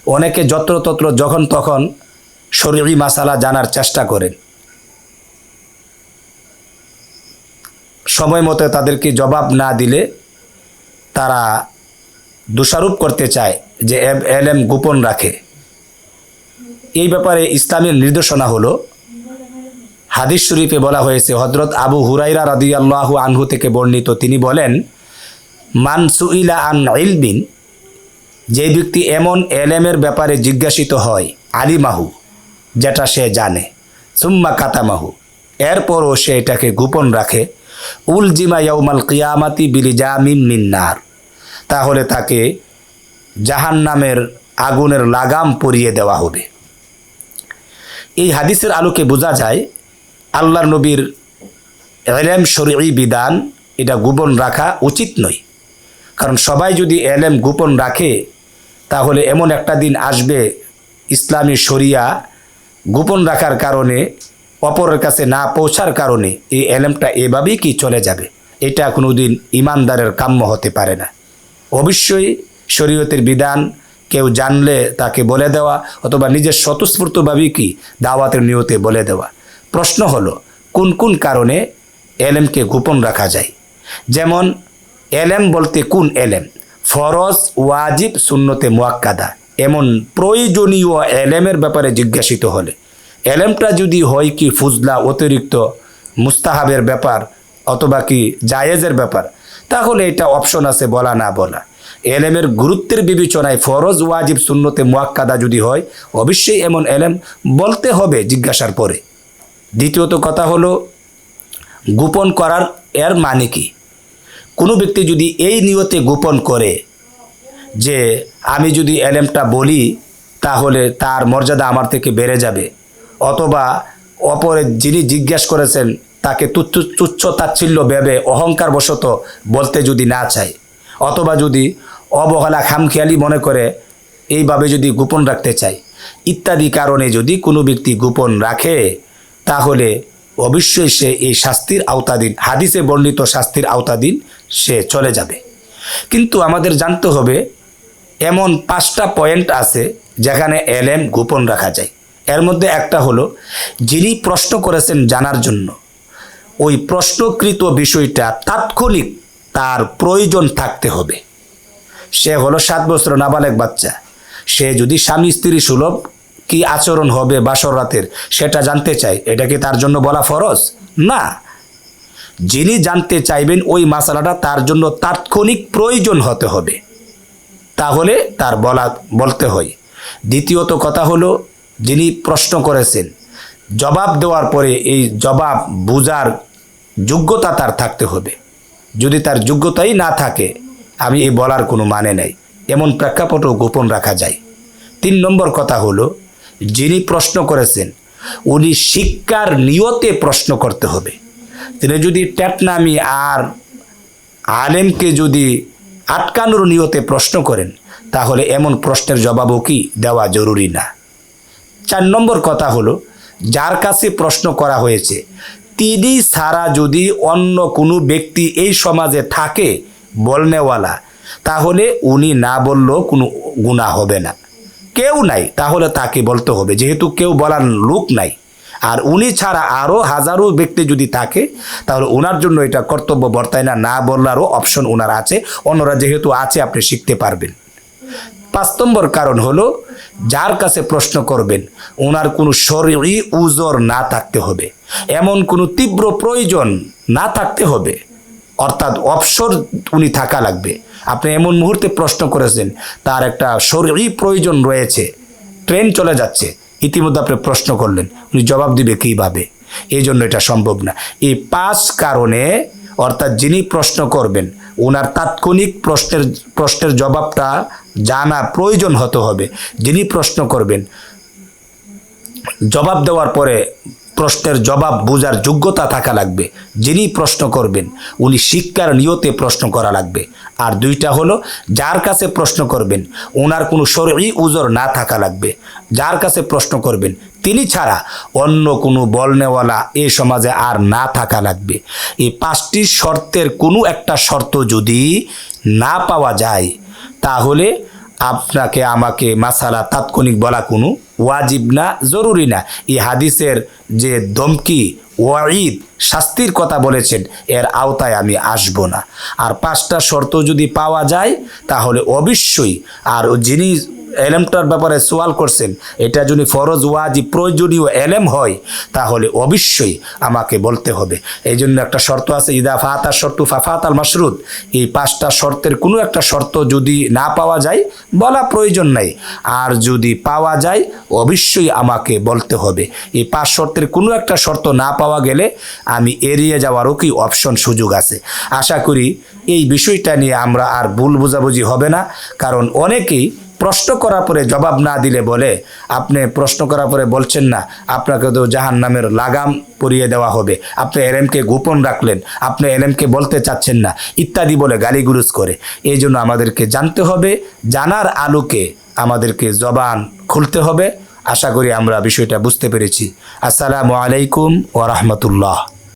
অনেকে যত্রতত্র যখন তখন শরঈ মাসালা জানার চেষ্টা করেন, সময় মতো তাদেরকে জবাব না দিলে তারা দোষারোপ করতে চায় যে এলেম গোপন রাখে। এই ব্যাপারে ইসলামের নির্দেশনা হলো, হাদিস শরীফে বলা হয়েছে, হযরত আবু হুরায়রা রাদিয়াল্লাহু আনহু থেকে বর্ণিত, তিনি বলেন, মান সুইলা আন ইলমিন, যে ব্যক্তি এমন এলেমের ব্যাপারে জিজ্ঞাসিত হয়, আলিমাহু, যেটা সে জানে, সুম্মা কাতামাহু, এরপরও সে এটাকে গোপন রাখে, উলজিমা ইয়াউমাল কিয়ামাতি বিলিজামিন মিন নার, তাহলে তাকে জাহান্নামের আগুনের লাগাম পরিয়ে দেওয়া হবে। এই হাদিসের আলোকে বোঝা যায় আল্লাহর নবীর এলেম শরঈ বিধান এটা গোপন রাখা উচিত নয়। কারণ সবাই যদি এলেম গোপন রাখে তাহলে এমন একটা দিন আসবে ইসলামী শরিয়া গোপন রাখার কারণে, অপরের কাছে না পৌঁছার কারণে এই এলেমটা এভাবেই কি চলে যাবে। এটা কোনোদিন ইমানদারের কাম্য হতে পারে না। অবশ্যই শরীয়তের বিধান কেউ জানলে তাকে বলে দেওয়া, অথবা নিজের স্বতঃস্ফূর্তভাবেই কি দাওয়াতের নিয়তে বলে দেওয়া। প্রশ্ন হলো, কোন কোন কারণে এলেমকে গোপন রাখা যায়? যেমন এলেম বলতে কোন এলেম? ফরজ, ওয়াজিব, সুন্নতে মুআক্কাদা, এমন প্রয়োজনীয় এলেমের ব্যাপারে জিজ্ঞাসিত হলে, এলেমটা যদি হয় কি ফুজলা, অতিরিক্ত মুস্তাহাবের ব্যাপার অথবা কি জায়েজের ব্যাপার, তাহলে এটা অপশন আছে বলা না বলা। এলেমের গুরুত্বের বিবেচনায় ফরজ, ওয়াজিব, সুন্নতে মুআক্কাদা যদি হয়, অবশ্যই এমন এলেম বলতে হবে জিজ্ঞাসার পরে। দ্বিতীয়ত কথা হলো, গোপন করার এর মানে কি? কোনো ব্যক্তি যদি এই নিয়তে গোপন করে যে আমি যদি এলেমটা বলি তাহলে তার মর্যাদা আমার থেকে বেড়ে যাবে, অথবা অপরে যিনি জিজ্ঞাসা করেছেন তাকে তুচ্ছ তাচ্ছিল্য ভেবে অহংকার বশত বলতে যদি না চায়, অথবা যদি অবহেলা খামখেয়ালি মনে করে এইভাবে যদি গোপন রাখতে চায়, ইত্যাদি কারণে যদি কোনো ব্যক্তি গোপন রাখে তাহলে অবশ্যই সে এই শাস্তির আওতাধীন, হাদিসে বর্ণিত শাস্তির আওতাধীন সে চলে যাবে। কিন্তু আমাদের জানতে হবে এমন 5টা পয়েন্ট আছে যেখানে এলেম গোপন রাখা যায়। এর মধ্যে একটা হলো, যিনি প্রশ্ন করেছেন জানার জন্য, ওই প্রশ্নকৃত বিষয়টা তাৎক্ষণিক তার প্রয়োজন থাকতে হবে। সে হলো 7 বছর নাবালেগ বাচ্চা, সে যদি স্বামী স্ত্রী সুলভ কি আচরণ হবে বাসর রাতের সেটা জানতে চায়, এটা কি তার জন্য বলা ফরজ? না। যিনি জানতে চাইবেন ওই মাসালাটা তার জন্য তাৎক্ষণিক প্রয়োজন হতে হবে, তাহলে তার বলতে হয়। দ্বিতীয়ত কথা হলো, যিনি প্রশ্ন করেছেন জবাব দেওয়ার পরে এই জবাব বোঝার যোগ্যতা তার থাকতে হবে। যদি তার যোগ্যতাই না থাকে, আমি এই বলার কোনো মানে নেই, এমন প্রেক্ষাপটও গোপন রাখা যায়। 3 নম্বর কথা হলো, যিনি প্রশ্ন করেছেন উনি শিক্ষার নিয়তে প্রশ্ন করতে হবে। তিনি যদি ট্যাটনামি আর আলেমকে যদি আটকানোর নিয়তে প্রশ্ন করেন তাহলে এমন প্রশ্নের জবাবও কি দেওয়া জরুরি না। 4 নম্বর কথা হলো, যার কাছে প্রশ্ন করা হয়েছে তিনি ছাড়া যদি অন্য কোনো ব্যক্তি এই সমাজে থাকে বলনেওয়ালা, তাহলে উনি না বললেও কোনো গুনাহ হবে না। কেউ নাই তাহলে তাকে বলতে হবে, যেহেতু কেউ বলার লোক নাই। আর উনি ছাড়া আরও হাজারো ব্যক্তি যদি থাকে তাহলে ওনার জন্য এটা কর্তব্য বর্তায় না, না বলারও অপশন ওনার আছে। অন্যরা যেহেতু আছে আপনি শিখতে পারবেন। 5 নম্বর কারণ হলো, যার কাছে প্রশ্ন করবেন ওনার কোনো শরঈ উযর না থাকতে হবে, এমন কোনো তীব্র প্রয়োজন না থাকতে হবে, অর্থাৎ অবসর উনি থাকা লাগবে। আপনি এমন মুহূর্তে প্রশ্ন করেছেন তার একটা শরঈ প্রয়োজন রয়েছে, ট্রেন চলে যাচ্ছে, ইতিমধ্যে আপনি প্রশ্ন করলেন, উনি জবাব দিবে কীভাবে? এই জন্য এটা সম্ভব না। এই 5 কারণে, অর্থাৎ যিনি প্রশ্ন করবেন ওনার তাৎক্ষণিক প্রশ্নের জবাবটা জানা প্রয়োজন হতে হবে। যিনি প্রশ্ন করবেন জবাব দেওয়ার পরে প্রশ্নের জবাব বোঝার যোগ্যতা থাকা লাগবে। যিনি প্রশ্ন করবেন উনি শিক্ষার নিয়তে প্রশ্ন করা লাগবে। আর 2টা হলো, যার কাছে প্রশ্ন করবেন ওনার কোনো শরঈ উযর না থাকা লাগবে। যার কাছে প্রশ্ন করবেন তিনি ছাড়া অন্য কোনো বলনেওয়ালা এই সমাজে আর না থাকা লাগবে। এই 5টি শর্তের কোনো একটা শর্ত যদি না পাওয়া যায় তাহলে আপনাকে আমাকে মাসালা তাৎক্ষণিক বলা কোনো ওয়াজিব না, জরুরি না। এই হাদিসের যে ধমকি, ওয়াঈদ, শাস্তির কথা বলেছেন, এর আওতায় আমি আসব না। আর 5টা শর্ত যদি পাওয়া যায় তাহলে অবশ্যই, আর যিনি এলেমটার ব্যাপারে সওয়াল করছেন, এটা যদি ফরজ, ওয়াজিব, প্রয়োজনীয় এলেম হয় তাহলে অবশ্যই আমাকে বলতে হবে। এই জন্য একটা শর্ত আছে, ইদা ফাতা শর্তু ফাফাতাল মাশরুত। এই 5টা শর্তের কোনো একটা শর্ত যদি না পাওয়া যায় বলা প্রয়োজন নাই, আর যদি পাওয়া যায় অবশ্যই আমাকে বলতে হবে। এই 5 শর্তের কোনো একটা শর্ত না পাওয়া গেলে আমি এড়িয়ে যাওয়ারও কি অপশন, সুযোগ আছে। আশা করি এই বিষয়টা নিয়ে আমরা আর ভুল বোঝাবুঝি হবে না। কারণ অনেকেই প্রশ্ন করার পরে জবাব না দিলে বলে, আপনি প্রশ্ন করার পরে বলছেন না, আপনাকে তো জাহান্নামের লাগাম পরিয়ে দেওয়া হবে, আপনি এলেমকে গোপন রাখলেন, আপনি এলেমকে বলতে চাচ্ছেন না, ইত্যাদি বলে গালিগুলোজ করে। এই জন্য আমাদেরকে জানতে হবে, জানার আলোকে আমাদেরকে জবান খুলতে হবে। আশা করি আমরা বিষয়টা বুঝতে পেরেছি। আসসালামু আলাইকুম ওয়া রাহমাতুল্লাহ।